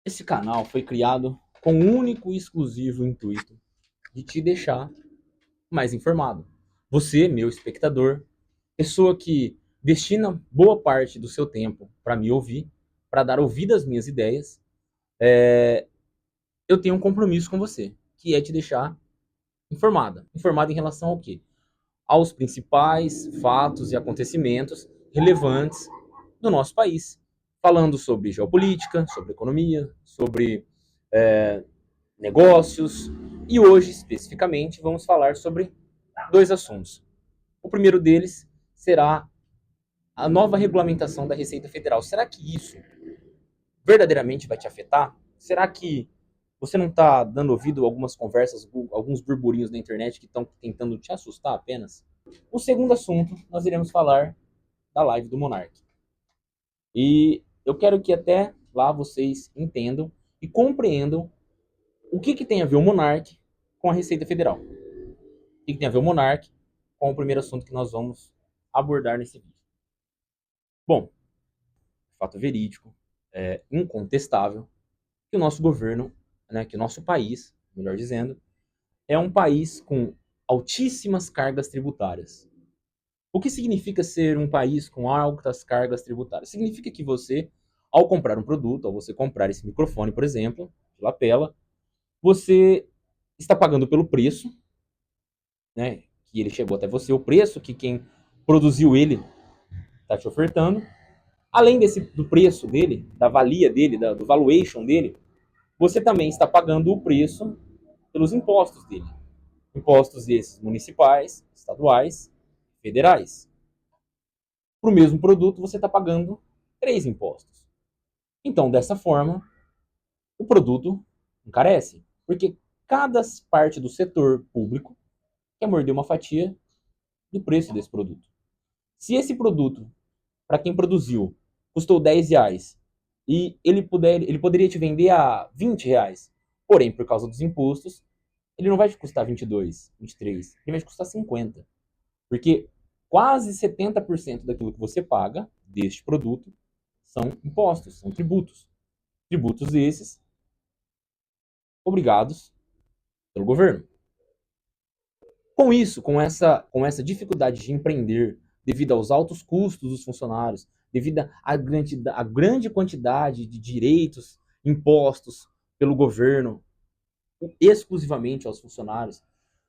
Esse canal foi criado com o único e exclusivo intuito de te deixar mais informado. Você, meu espectador, pessoa que destina boa parte do seu tempo para me ouvir, para dar ouvido às minhas ideias, eu tenho um compromisso com você, que é te deixar informada. Informada em relação ao quê? Aos principais fatos e acontecimentos relevantes do nosso país. Falando sobre geopolítica, sobre economia, sobre negócios. E hoje, especificamente, vamos falar sobre dois assuntos. O primeiro deles será a nova regulamentação da Receita Federal. Será que isso verdadeiramente vai te afetar? Será que você não está dando ouvido a algumas conversas, alguns burburinhos na internet que estão tentando te assustar apenas? O segundo assunto, nós iremos falar da live do Monark. E eu quero que até lá vocês entendam e compreendam o que tem a ver o Monark com a Receita Federal. O que tem a ver o Monark com o primeiro assunto que nós vamos abordar nesse vídeo. Bom, fato verídico, incontestável, que o nosso governo, que o nosso país, melhor dizendo, é um país com altíssimas cargas tributárias. O que significa ser um país com altas cargas tributárias? Significa que você, ao comprar um produto, ao você comprar esse microfone, por exemplo, de lapela, você está pagando pelo preço, né, que ele chegou até você, o preço que quem produziu ele está te ofertando. Além do preço dele, da valia dele, do valuation dele, você também está pagando o preço pelos impostos dele. Impostos esses municipais, estaduais, federais. Para o mesmo produto, você está pagando 3 impostos. Então, dessa forma, o produto encarece. Porque cada parte do setor público quer morder uma fatia do preço desse produto. Se esse produto, para quem produziu, custou R$ 10 e ele poderia te vender a R$ 20, porém, por causa dos impostos, ele não vai te custar 22, 23, ele vai te custar 50. Porque quase 70% daquilo que você paga deste produto são impostos, são tributos. Tributos esses obrigados pelo governo. Com isso, com essa dificuldade de empreender, devido aos altos custos dos funcionários, devido à grande quantidade de direitos impostos pelo governo exclusivamente aos funcionários,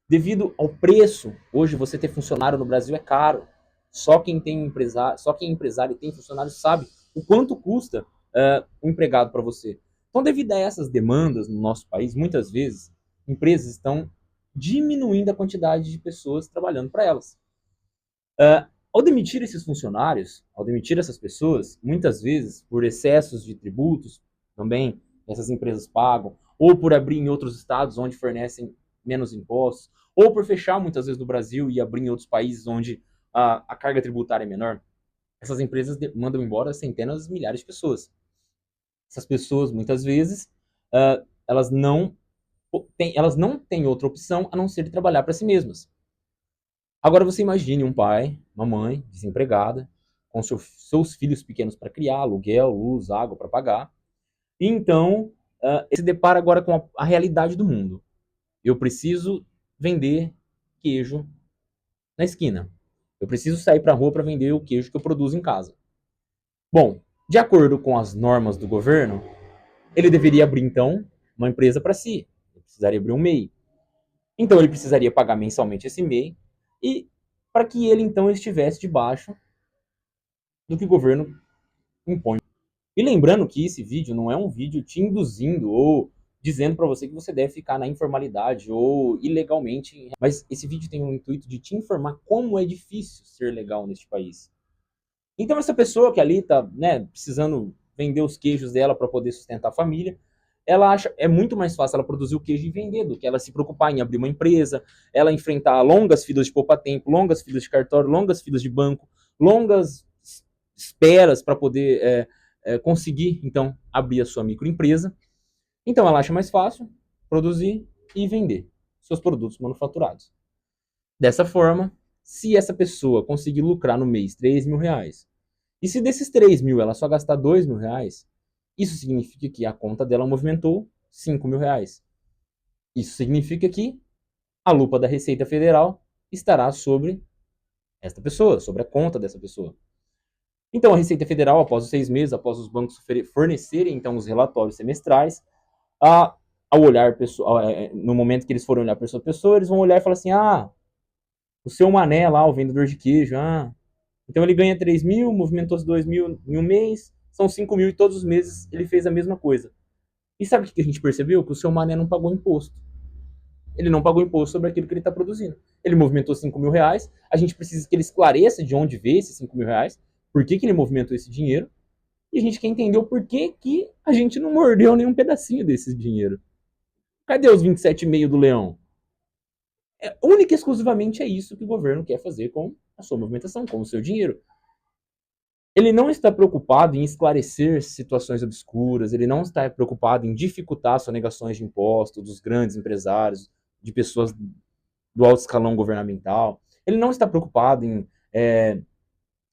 devido ao preço, hoje você ter funcionário no Brasil é caro. Só quem é empresário e tem funcionário sabe o quanto custa um empregado para você. Então, devido a essas demandas no nosso país, muitas vezes empresas estão diminuindo a quantidade de pessoas trabalhando para elas. Ao demitir esses funcionários, ao demitir essas pessoas, muitas vezes por excessos de tributos, também essas empresas pagam, ou por abrir em outros estados onde fornecem menos impostos, ou por fechar muitas vezes no Brasil e abrir em outros países onde a carga tributária é menor, essas empresas mandam embora centenas, milhares de pessoas. Essas pessoas, muitas vezes, elas não têm outra opção a não ser de trabalhar para si mesmas. Agora você imagine um pai, uma mãe desempregada, com seus filhos pequenos para criar, aluguel, luz, água para pagar. E então, ele se depara agora com a realidade do mundo. Eu preciso vender queijo na esquina. Eu preciso sair para a rua para vender o queijo que eu produzo em casa. Bom, de acordo com as normas do governo, ele deveria abrir então uma empresa para si. Ele precisaria abrir um MEI. Então ele precisaria pagar mensalmente esse MEI e para que ele então estivesse debaixo do que o governo impõe. E lembrando que esse vídeo não é um vídeo te induzindo ou dizendo para você que você deve ficar na informalidade ou ilegalmente, mas esse vídeo tem o intuito de te informar como é difícil ser legal neste país. Então essa pessoa que ali está, precisando vender os queijos dela para poder sustentar a família, ela acha é muito mais fácil ela produzir o queijo e vender do que ela se preocupar em abrir uma empresa, ela enfrentar longas filas de poupa-tempo, longas filas de cartório, longas filas de banco, longas esperas para poder conseguir, então, abrir a sua microempresa. Então ela acha mais fácil produzir e vender seus produtos manufaturados. Dessa forma, se essa pessoa conseguir lucrar no mês R$ 3.000, e se desses 3.000 ela só gastar R$ 2.000, Isso significa que a conta dela movimentou R$ 5.000. Isso significa que a lupa da Receita Federal estará sobre esta pessoa, sobre a conta dessa pessoa. Então, a Receita Federal, após os 6 meses, após os bancos fornecerem então os relatórios semestrais, ao olhar no momento que eles forem olhar pessoa a pessoa, eles vão olhar e falar assim: o seu Mané lá, o vendedor de queijo, então ele ganha 3 mil, movimentou os 2 mil em um mês, são 5 mil e todos os meses ele fez a mesma coisa. E sabe o que a gente percebeu? Que o seu Mané não pagou imposto. Ele não pagou imposto sobre aquilo que ele está produzindo. Ele movimentou 5 mil reais, a gente precisa que ele esclareça de onde veio esses 5 mil reais, por que ele movimentou esse dinheiro, e a gente quer entender o porquê que a gente não mordeu nenhum pedacinho desse dinheiro. Cadê os 27,5 do leão? Única e exclusivamente é isso que o governo quer fazer com a sua movimentação, com o seu dinheiro. Ele não está preocupado em esclarecer situações obscuras, ele não está preocupado em dificultar sonegações de impostos dos grandes empresários, de pessoas do alto escalão governamental. Ele não está preocupado em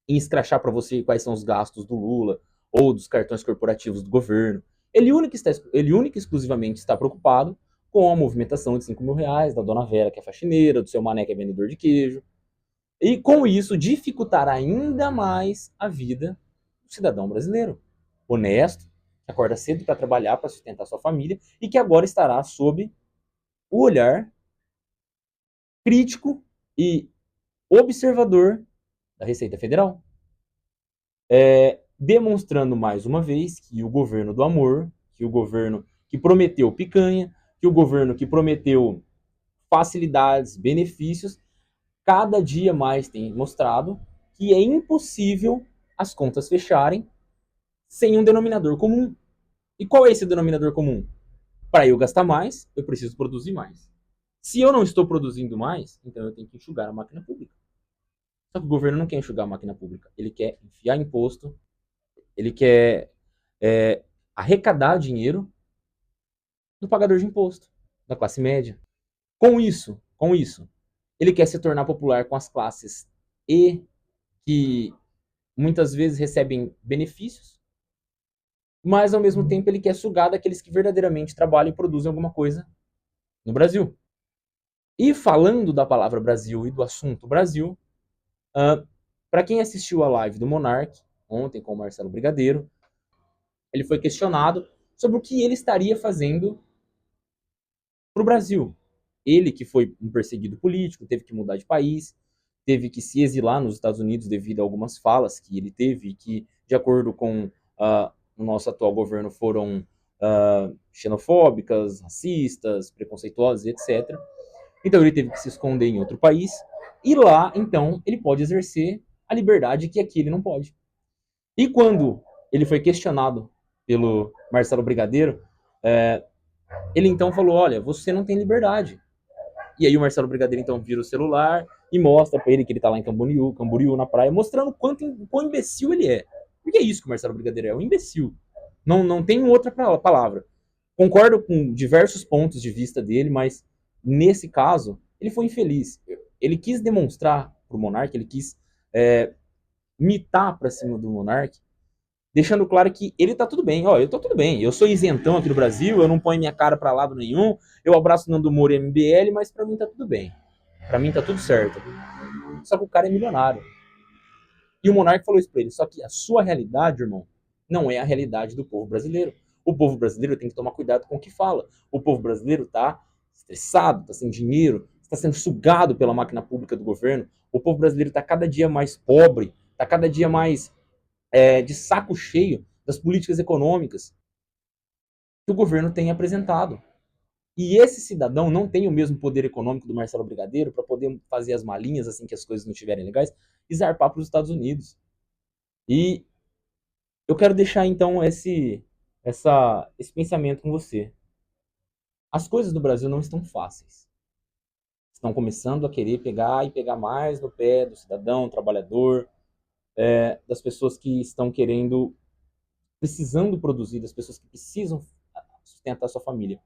escrachar para você quais são os gastos do Lula ou dos cartões corporativos do governo. Ele única e exclusivamente está preocupado com a movimentação de 5 mil reais da dona Vera, que é faxineira, do seu Mané, que é vendedor de queijo. E com isso dificultar ainda mais a vida do cidadão brasileiro. Honesto, que acorda cedo para trabalhar, para sustentar sua família e que agora estará sob o olhar crítico e observador da Receita Federal. Demonstrando mais uma vez que o governo do amor, que o governo que prometeu picanha, que o governo que prometeu facilidades, benefícios, cada dia mais tem mostrado que é impossível as contas fecharem sem um denominador comum. E qual é esse denominador comum? Para eu gastar mais, eu preciso produzir mais. Se eu não estou produzindo mais, então eu tenho que enxugar a máquina pública. Só que o governo não quer enxugar a máquina pública. Ele quer enfiar imposto, ele quer arrecadar dinheiro do pagador de imposto, da classe média. Com isso, ele quer se tornar popular com as classes E, que muitas vezes recebem benefícios, mas ao mesmo tempo ele quer sugar daqueles que verdadeiramente trabalham e produzem alguma coisa no Brasil. E falando da palavra Brasil e do assunto Brasil, para quem assistiu a live do Monark, ontem com o Marcelo Brigadeiro, ele foi questionado sobre o que ele estaria fazendo para o Brasil. Ele, que foi um perseguido político, teve que mudar de país, teve que se exilar nos Estados Unidos devido a algumas falas que ele teve, que, de acordo com o nosso atual governo, foram xenofóbicas, racistas, preconceituosas, etc. Então ele teve que se esconder em outro país, e lá, então, ele pode exercer a liberdade que aqui ele não pode. E quando ele foi questionado pelo Marcelo Brigadeiro, ele então falou: olha, você não tem liberdade. E aí o Marcelo Brigadeiro então vira o celular e mostra pra ele que ele tá lá em Camboriú na praia, mostrando quão imbecil ele é. Porque é isso que o Marcelo Brigadeiro é um imbecil. Não tem outra palavra. Concordo com diversos pontos de vista dele, mas nesse caso, ele foi infeliz. Ele quis demonstrar pro Monark, ele quis mitar pra cima do Monark, deixando claro que ele tá tudo bem. Ó, eu tô tudo bem. Eu sou isentão aqui no Brasil, eu não ponho minha cara pra lado nenhum, eu abraço o Nando Moura e MBL, mas pra mim tá tudo bem. Pra mim tá tudo certo. Só que o cara é milionário. E o Monark falou isso pra ele. Só que a sua realidade, irmão, não é a realidade do povo brasileiro. O povo brasileiro tem que tomar cuidado com o que fala. O povo brasileiro tá estressado, tá sem dinheiro, está sendo sugado pela máquina pública do governo. O povo brasileiro está cada dia mais pobre, está cada dia mais de saco cheio das políticas econômicas que o governo tem apresentado. E esse cidadão não tem o mesmo poder econômico do Marcelo Brigadeiro para poder fazer as malinhas assim que as coisas não estiverem legais e zarpar para os Estados Unidos. E eu quero deixar então esse pensamento com você. As coisas do Brasil não estão fáceis. Estão começando a querer pegar mais no pé do cidadão, trabalhador, das pessoas que estão precisando produzir, das pessoas que precisam sustentar sua família.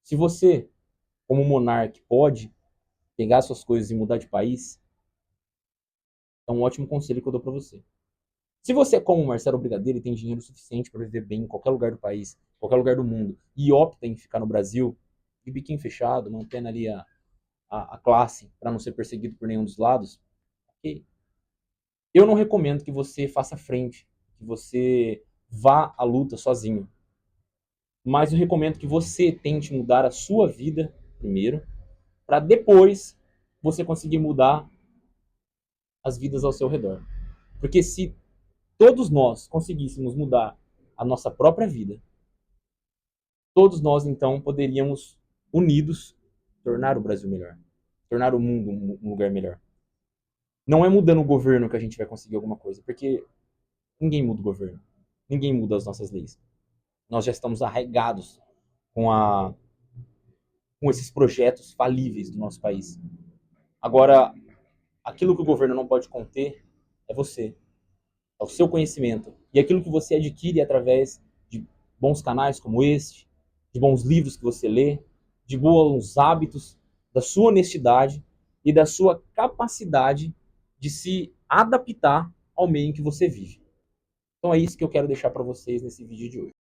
Se você, como monarca, pode pegar suas coisas e mudar de país, é um ótimo conselho que eu dou para você. Se você é como o Marcelo Brigadeiro e tem dinheiro suficiente para viver bem em qualquer lugar do país, qualquer lugar do mundo, e opta em ficar no Brasil, de biquinho fechado, mantendo ali a classe para não ser perseguido por nenhum dos lados, ok. Eu não recomendo que você faça frente, que você vá à luta sozinho. Mas eu recomendo que você tente mudar a sua vida primeiro, para depois você conseguir mudar as vidas ao seu redor. Porque se todos nós conseguíssemos mudar a nossa própria vida, todos nós então poderíamos, unidos, tornar o Brasil melhor, tornar o mundo um lugar melhor. Não é mudando o governo que a gente vai conseguir alguma coisa, porque ninguém muda o governo, ninguém muda as nossas leis. Nós já estamos arraigados com, com esses projetos falíveis do nosso país. Agora, aquilo que o governo não pode conter é você, é o seu conhecimento. E aquilo que você adquire através de bons canais como este, de bons livros que você lê, de bons hábitos, da sua honestidade e da sua capacidade de se adaptar ao meio em que você vive. Então é isso que eu quero deixar para vocês nesse vídeo de hoje.